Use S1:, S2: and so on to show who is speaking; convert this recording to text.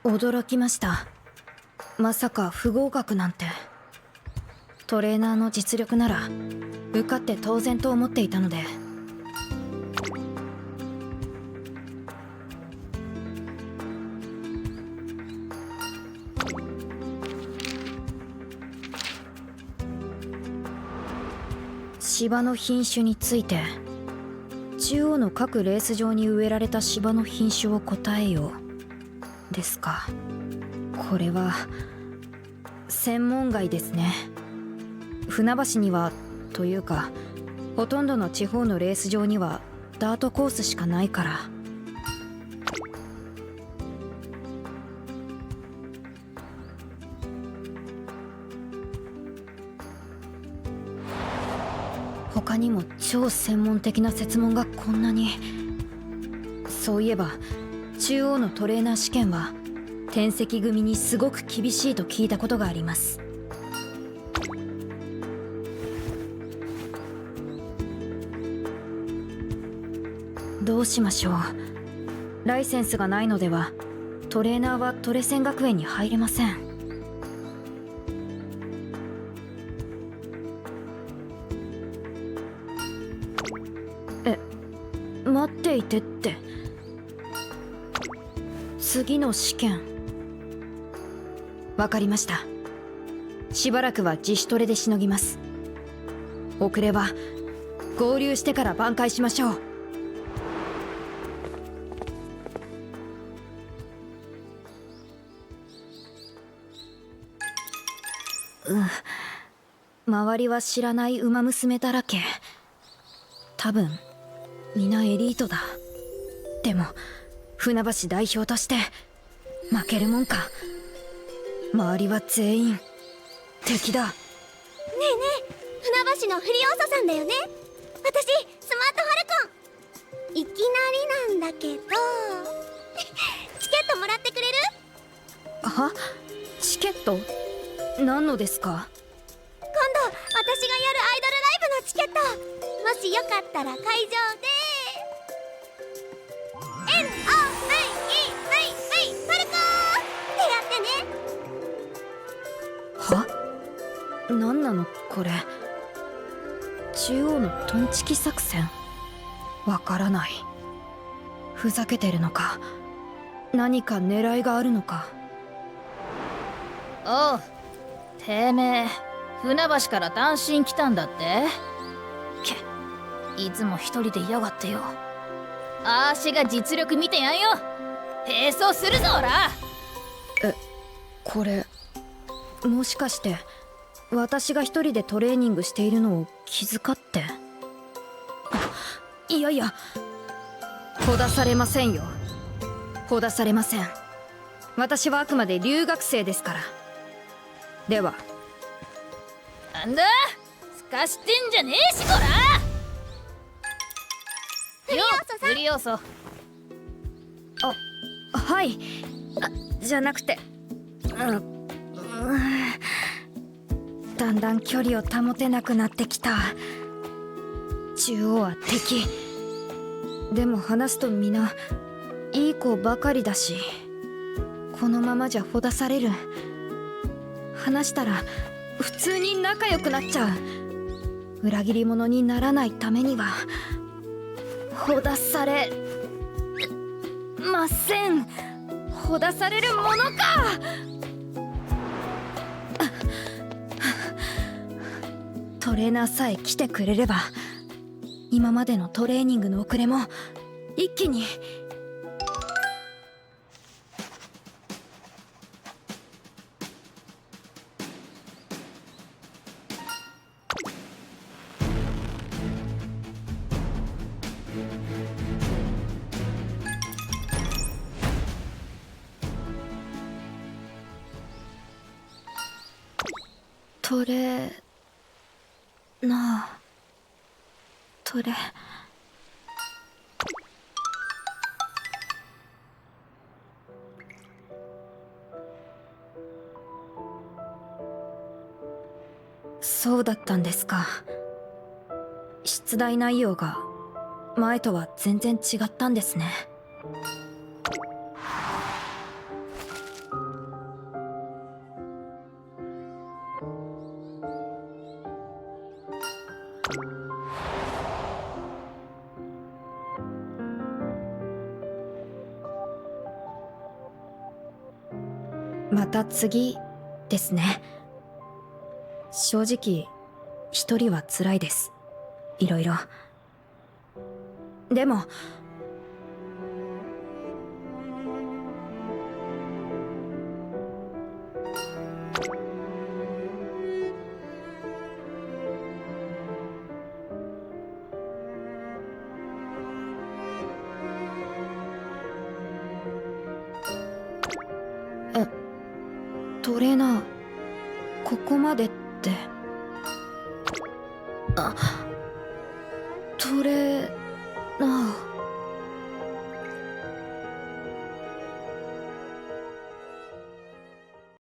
S1: 驚きました。まさか不合格なんて。トレーナーの実力なら受かって当然と思っていたので。芝の品種について、中央の各レース場に植えられた芝の品種を答えよですか。これは専門外ですね。船橋にはというか、ほとんどの地方のレース場にはダートコースしかないから。他にも超専門的な設問がこんなに。そういえば中央のトレーナー試験は転籍組にすごく厳しいと聞いたことがあります。どうしましょう。ライセンスがないのではトレーナーはトレセン学園に入れません。待っていてって。次の試験。わかりました。しばらくは自主トレでしのぎます。遅れは合流してから挽回しましょう。周りは知らない馬娘だらけ。多分皆エリートだ。でも船橋代表として負けるもんか。周りは全員敵だ。
S2: ねえねえ、船橋のフリオーソさんだよね。私スマートファルコン。いきなりなんだけどチケットもらってくれる？
S1: は？チケット？何のですか？
S2: 今度私がやるアイドルライブのチケット、もしよかったら会場でNOVEV ファルコーってやってね。
S1: は？何なのこれ。中央のトンチキ作戦？わからない。ふざけてるのか、何か狙いがあるのか。
S3: おう、てめえ船橋から単身来たんだって？いつも一人でいやがってよ。あーしが実力見てやんよ。並走するぞおら。
S1: これもしかして私が一人でトレーニングしているのを気遣って？いやいや、ほだされませんよ。ほだされません。私はあくまで留学生ですから。では。
S3: なんだすかしてんじゃねえしこら。フリオーソ。
S1: はい。じゃなくて、だんだん距離を保てなくなってきた。中央は敵。でも話すと皆いい子ばかりだし、このままじゃほだされる。話したら普通に仲良くなっちゃう。裏切り者にならないためにはほだされません。ほだされるものか。トレーナーさえ来てくれれば、今までのトレーニングの遅れも一気に。トレナートレ。そうだったんですか。出題内容が前とは全然違ったんですね。また次ですね。正直一人は辛いです。いろいろ。でもトレーナー、ここまでって。トレ